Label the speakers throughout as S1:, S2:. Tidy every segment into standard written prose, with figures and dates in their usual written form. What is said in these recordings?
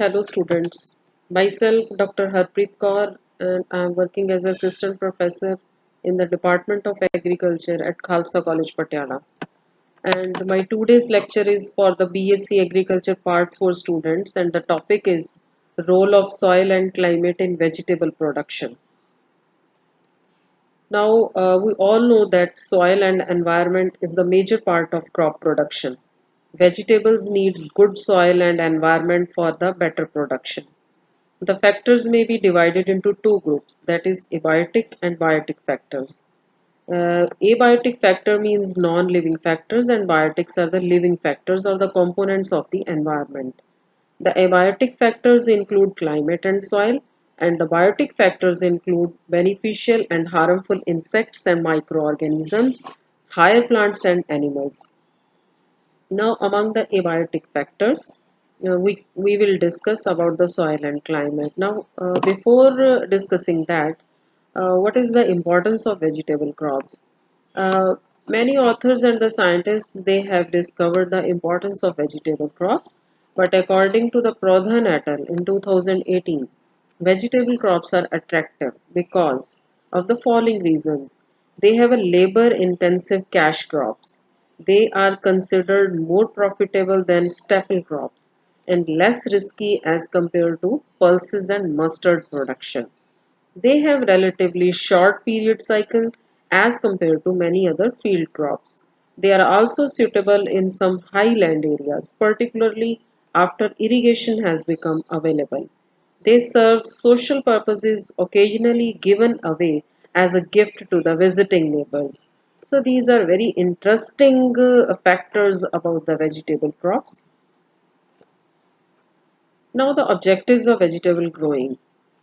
S1: Hello students, myself Dr. Harpreet Kaur and I am working as assistant professor in the Department of Agriculture at Khalsa College Patiala. And my today's lecture is for the BSc Agriculture Part 4 students and the topic is role of soil and climate in vegetable production. Now we all know that soil and environment is the major part of crop production. Vegetables needs good soil and environment for the better production. The factors may be divided into two groups, that is abiotic and biotic factors. Abiotic factor means non-living factors and biotics are the living factors or the components of the environment. The abiotic factors include climate and soil, and the biotic factors include beneficial and harmful insects and microorganisms, higher plants and animals. Now, among the abiotic factors, we will discuss about the soil and climate. Now, before discussing that, what is the importance of vegetable crops? Uh, Many authors and the scientists they have discovered the importance of vegetable crops, but according to the Pradhan et al. In 2018, vegetable crops are attractive because of the following reasons. They have a labor intensive cash crops. They are considered more profitable than staple crops and less risky as compared to pulses and mustard production. They have relatively short period cycle as compared to many other field crops. They are also suitable in some highland areas, particularly after irrigation has become available. They serve social purposes occasionally given away as a gift to the visiting neighbors. So these are very interesting factors about the vegetable crops. Now the objectives of vegetable growing.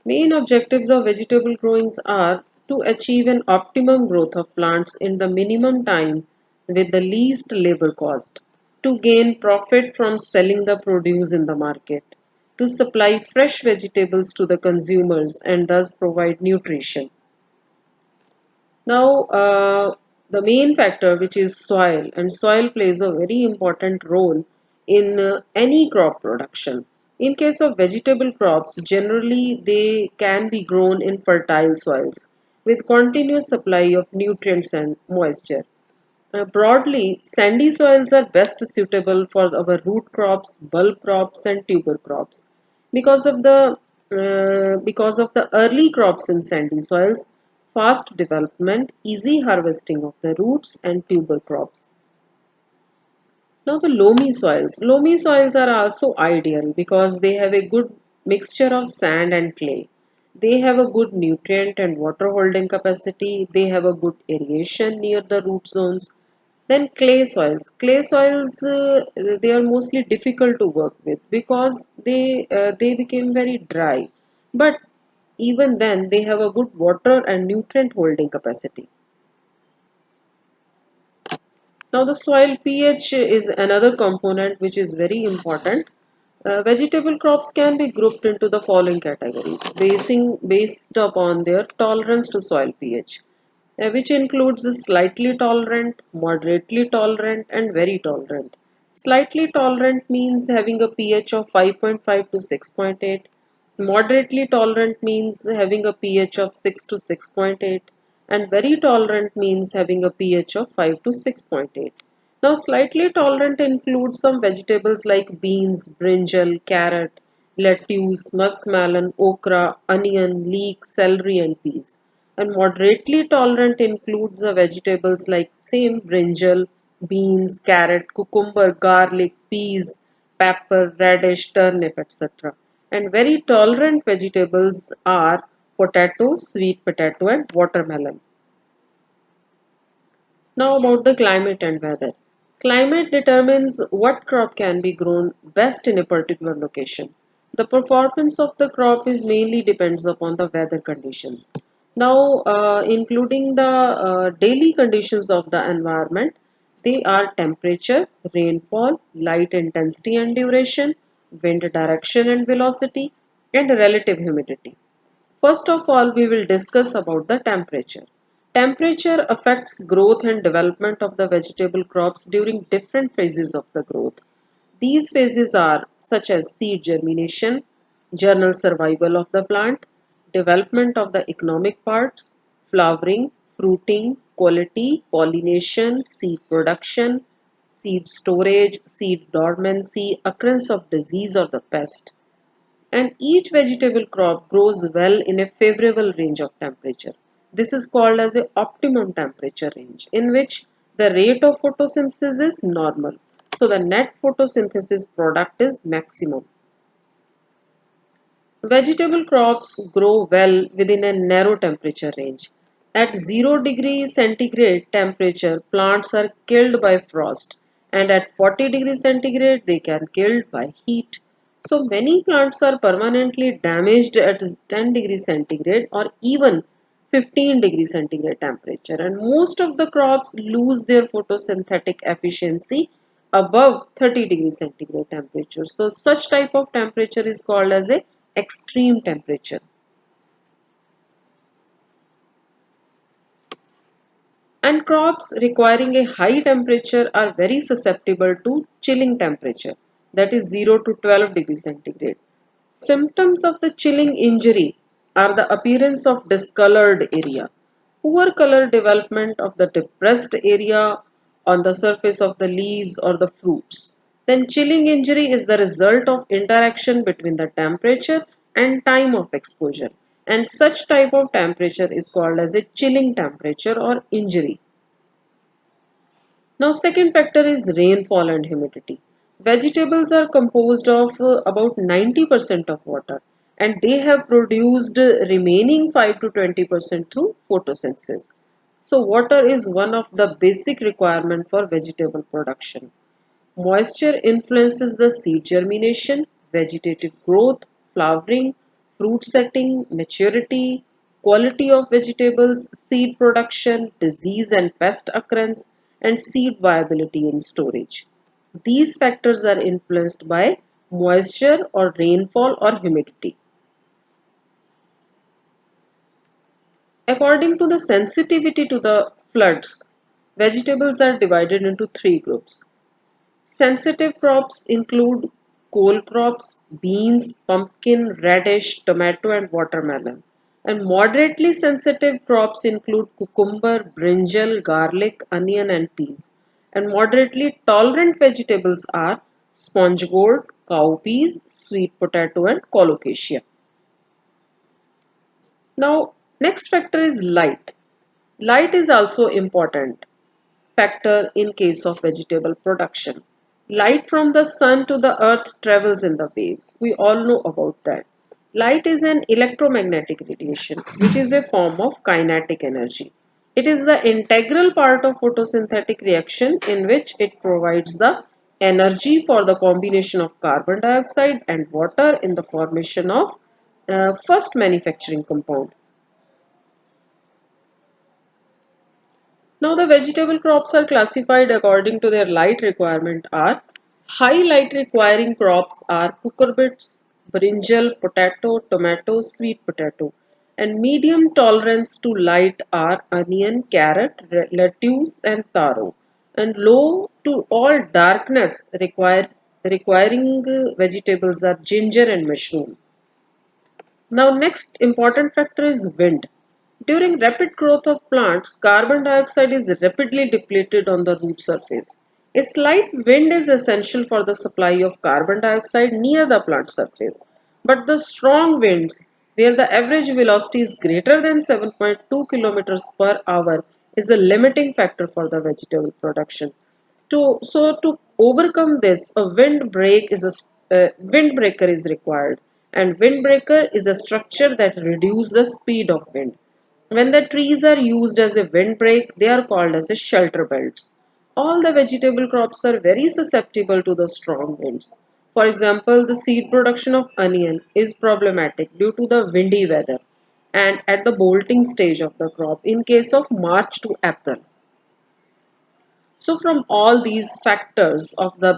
S1: Main objectives of vegetable growings are to achieve an optimum growth of plants in the minimum time with the least labor cost, to gain profit from selling the produce in the market, to supply fresh vegetables to the consumers and thus provide nutrition. Now, the main factor which is soil, and soil plays a very important role in any crop production. In case of vegetable crops, generally they can be grown in fertile soils with continuous supply of nutrients and moisture. Broadly, sandy soils are best suitable for our root crops, bulb crops, and tuber crops. Because of the early crops in sandy soils, fast development, easy harvesting of the roots and tuber crops. Now the loamy soils. Loamy soils are also ideal because they have a good mixture of sand and clay. They have a good nutrient and water holding capacity. They have a good aeration near the root zones. Then clay soils. Clay soils they are mostly difficult to work with because they became very dry. But even then they have a good water and nutrient holding capacity. Now the soil pH is another component which is very important. Vegetable crops can be grouped into the following categories based upon their tolerance to soil pH, which includes slightly tolerant, moderately tolerant, and very tolerant. Slightly tolerant means having a pH of 5.5 to 6.8. Moderately tolerant means having a pH of 6 to 6.8, and very tolerant means having a pH of 5 to 6.8. Now, slightly tolerant includes some vegetables like beans, brinjal, carrot, lettuce, muskmelon, okra, onion, leek, celery, and peas. And moderately tolerant includes the vegetables like same brinjal, beans, carrot, cucumber, garlic, peas, pepper, radish, turnip, etc. And very tolerant vegetables are potato, sweet potato, and watermelon. Now about the climate and weather. Climate determines what crop can be grown best in a particular location. The performance of the crop is mainly depends upon the weather conditions. Now, including the daily conditions of the environment, they are temperature, rainfall, light intensity and duration, wind direction and velocity, and relative humidity. First of all, we will discuss about the temperature. Temperature affects growth and development of the vegetable crops during different phases of the growth. These phases are such as seed germination, germinal survival of the plant, development of the economic parts, flowering, fruiting, quality, pollination, seed production, seed storage, seed dormancy, occurrence of disease or the pest. And each vegetable crop grows well in a favorable range of temperature. This is called as a optimum temperature range in which the rate of photosynthesis is normal. So the net photosynthesis product is maximum. Vegetable crops grow well within a narrow temperature range. At 0 degree centigrade temperature, plants are killed by frost, and at 40 degree centigrade, they can killed by heat. So many plants are permanently damaged at 10 degree centigrade or even 15 degree centigrade temperature, and most of the crops lose their photosynthetic efficiency above 30 degree centigrade temperature. So such type of temperature is called as a extreme temperature. And crops requiring a high temperature are very susceptible to chilling temperature, that is 0 to 12 degree centigrade. Symptoms of the chilling injury are the appearance of discolored area, poor color development of the depressed area on the surface of the leaves or the fruits. Then chilling injury is the result of interaction between the temperature and time of exposure. And such type of temperature is called as a chilling temperature or injury. Now, second factor is rainfall and humidity. Vegetables are composed of about 90% of water, and they have produced remaining 5 to 20% through photosynthesis. So, water is one of the basic requirement for vegetable production. Moisture influences the seed germination, vegetative growth, flowering, fruit setting, maturity, quality of vegetables, seed production, disease and pest occurrence, and seed viability in storage. These factors are influenced by moisture or rainfall or humidity. According to the sensitivity to the floods, vegetables are divided into three groups. Sensitive crops include cole crops, beans, pumpkin, radish, tomato, and watermelon. And moderately sensitive crops include cucumber, brinjal, garlic, onion, and peas. And moderately tolerant vegetables are sponge gourd, cowpeas, sweet potato, and colocasia. Now, next factor is light. Light is also important factor in case of vegetable production. Light from the sun to the earth travels in the waves. We all know about that. Light is an electromagnetic radiation, which is a form of kinetic energy. It is the integral part of photosynthetic reaction in which it provides the energy for the combination of carbon dioxide and water in the formation of first manufacturing compound. Now the vegetable crops are classified according to their light requirement are high light requiring crops are cucurbits, brinjal, potato, tomato, sweet potato, and medium tolerance to light are onion, carrot, lettuce and taro, and low to all darkness requiring vegetables are ginger and mushroom. Now next important factor is wind. During rapid growth of plants, carbon dioxide is rapidly depleted on the root surface. A slight wind is essential for the supply of carbon dioxide near the plant surface. But the strong winds, where the average velocity is greater than 7.2 kilometers per hour, is a limiting factor for the vegetable production. To overcome this, a windbreaker is required, and windbreaker is a structure that reduces the speed of wind. When the trees are used as a windbreak, they are called as a shelter belts. All the vegetable crops are very susceptible to the strong winds. For example, the seed production of onion is problematic due to the windy weather and at the bolting stage of the crop in case of March to April. So, from all these factors of the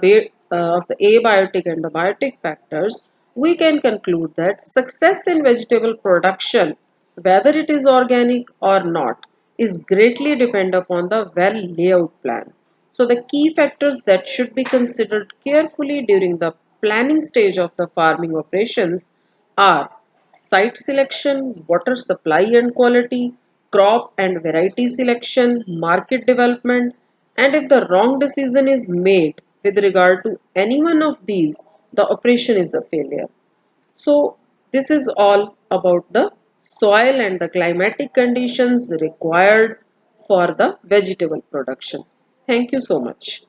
S1: abiotic and the biotic factors, we can conclude that success in vegetable production, whether it is organic or not, is greatly depend upon the well layout plan. So the key factors that should be considered carefully during the planning stage of the farming operations are site selection, water supply and quality, crop and variety selection, market development, and if the wrong decision is made with regard to any one of these, the operation is a failure. So, this is all about the soil and the climatic conditions required for the vegetable production. Thank you so much.